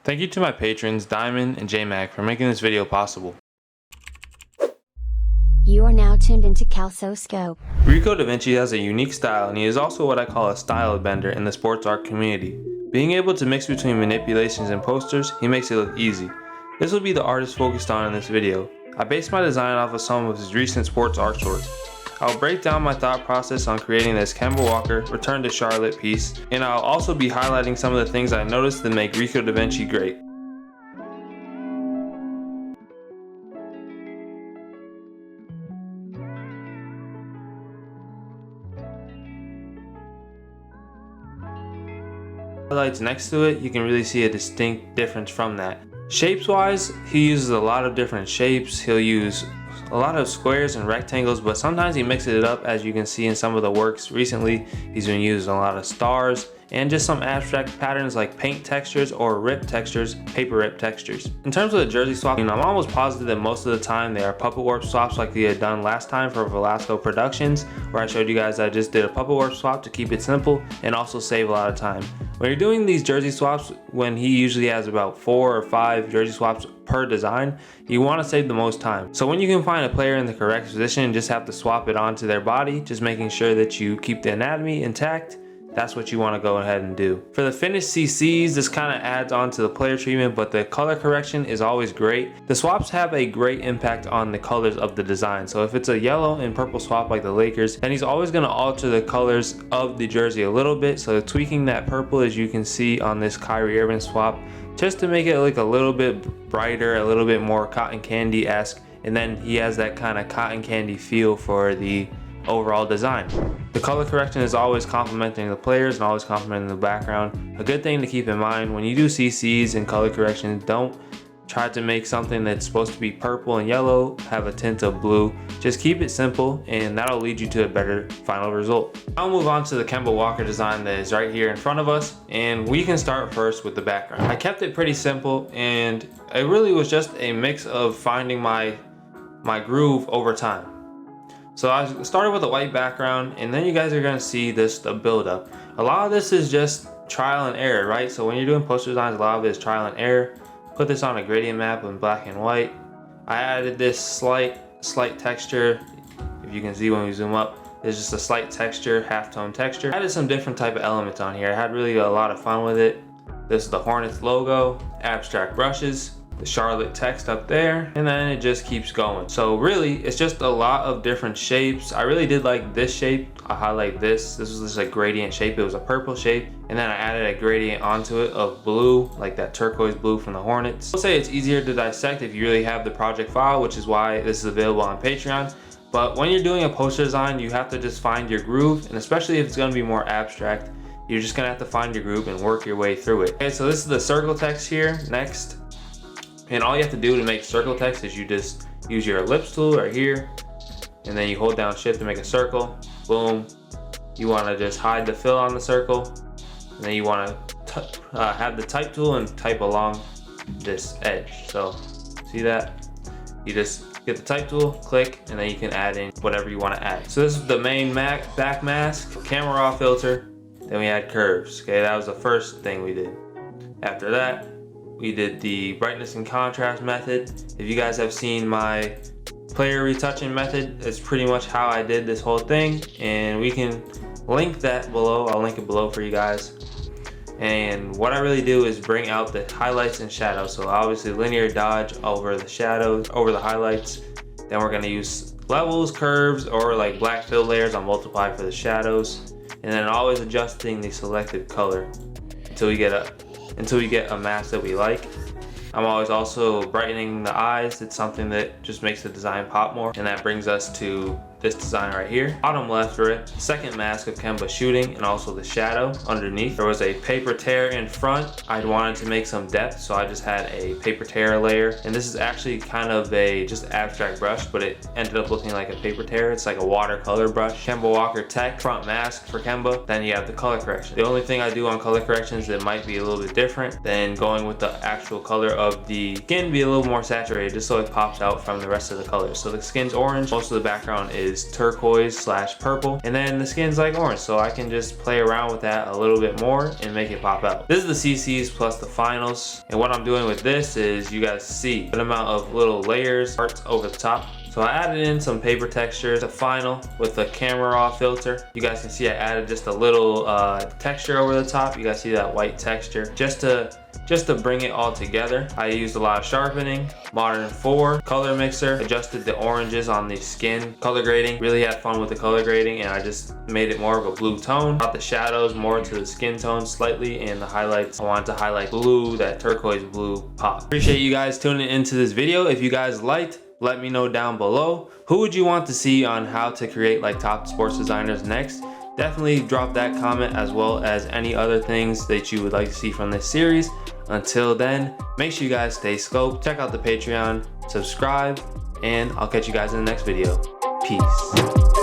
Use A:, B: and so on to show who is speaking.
A: Thank you to my patrons Diamond and JMac for making this video possible.
B: You are now tuned into CALSOSCOPED.
A: Rico Da Vinci has a unique style, and he is also what I call a style bender in the sports art community. Being able to mix between manipulations and posters, he makes it look easy. This will be the artist focused on in this video. I based my design off of some of his recent sports art shorts. I'll break down my thought process on creating this Kemba Walker Return to Charlotte piece, and I'll also be highlighting some of the things I noticed that make Rico Da Vinci great. Highlights next to it, you can really see a distinct difference from that. Shapes wise, he uses a lot of different shapes. He'll use a lot of squares and rectangles, but sometimes he mixes it up, as you can see in some of the works recently. He's been using a lot of stars and just some abstract patterns like paint textures or rip textures, paper rip textures. In terms of the jersey swap, I'm almost positive that most of the time they are puppet warp swaps like we had done last time for Velasco Productions, where I showed you guys I just did a puppet warp swap to keep it simple and also save a lot of time. When you're doing these jersey swaps, when he usually has about 4 or 5 jersey swaps per design, you want to save the most time. So when you can find a player in the correct position and just have to swap it onto their body, just making sure that you keep the anatomy intact, that's what you want to go ahead and do. For the finished CCs, this kind of adds on to the player treatment, but the color correction is always great. The swaps have a great impact on the colors of the design. So if it's a yellow and purple swap like the Lakers, then he's always going to alter the colors of the jersey a little bit. So tweaking that purple, as you can see on this Kyrie Irving swap, just to make it look a little bit brighter, a little bit more cotton candy-esque, and then he has that kind of cotton candy feel for the overall design. The color correction is always complementing the players and always complementing the background. A good thing to keep in mind when you do CCs and color correction, don't try to make something that's supposed to be purple and yellow have a tint of blue. Just keep it simple and that'll lead you to a better final result. I'll move on to the Kemba Walker design that is right here in front of us, and we can start first with the background. I kept it pretty simple, and it really was just a mix of finding my groove over time. So I started with a white background, and then you guys are gonna see the build up. A lot of this is just trial and error, right? So when you're doing poster designs, a lot of it is trial and error. Put this on a gradient map in black and white. I added this slight texture. If you can see when we zoom up, there's just a slight texture, halftone texture. I added some different type of elements on here. I had really a lot of fun with it. This is the Hornets logo, abstract brushes, the Charlotte text up there, and then it just keeps going. So really, it's just a lot of different shapes. I really did like this shape. I highlight this. This was just a gradient shape. It was a purple shape, and then I added a gradient onto it of blue, like that turquoise blue from the Hornets. I'll say it's easier to dissect if you really have the project file, which is why this is available on Patreon. But when you're doing a poster design, you have to just find your groove, and especially if it's gonna be more abstract, you're just gonna have to find your groove and work your way through it. Okay, so this is the circle text here next. And all you have to do to make circle text is you just use your ellipse tool right here, and then you hold down shift to make a circle. Boom. You want to just hide the fill on the circle, and then you want to have the type tool and type along this edge. So see that? You just get the type tool, click, and then you can add in whatever you want to add. So this is the main back mask, camera raw filter, then we add curves. Okay, that was the first thing we did. After that, we did the brightness and contrast method. If you guys have seen my player retouching method, it's pretty much how I did this whole thing, and we can link that below. I'll link it below for you guys. And what I really do is bring out the highlights and shadows. So obviously linear dodge over the shadows, over the highlights. Then we're gonna use levels, curves, or like black fill layers. I'll multiply for the shadows. And then always adjusting the selected color until we get a mask that we like. I'm always also brightening the eyes. It's something that just makes the design pop more. And that brings us to this design right here. Bottom left rip, second mask of Kemba shooting, and also the shadow underneath. There was a paper tear in front. I wanted to make some depth, so I just had a paper tear layer. And this is actually kind of a just abstract brush, but it ended up looking like a paper tear. It's like a watercolor brush. Kemba Walker Tech front mask for Kemba. Then you have the color correction. The only thing I do on color corrections that might be a little bit different than going with the actual color of the skin, be a little more saturated just so it pops out from the rest of the colors. So the skin's orange. Most of the background is is turquoise / purple, and then the skin's like orange, so I can just play around with that a little bit more and make it pop out. This is the CCs plus the finals, and what I'm doing with this is you guys see an amount of little layers, parts over the top. So I added in some paper texture, the final with the camera raw filter. You guys can see I added just a little texture over the top. You guys see that white texture just to bring it all together. I used a lot of sharpening, Modern 4 color mixer, adjusted the oranges on the skin, color grading, really had fun with the color grading, and I just made it more of a blue tone. Brought the shadows more to the skin tone slightly, and the highlights, I wanted to highlight blue, that turquoise blue pop. Appreciate you guys tuning into this video. If you guys liked, let me know down below. Who would you want to see on how to create like top sports designers next? Definitely drop that comment, as well as any other things that you would like to see from this series. Until then, make sure you guys stay scoped, check out the Patreon, subscribe, and I'll catch you guys in the next video. Peace.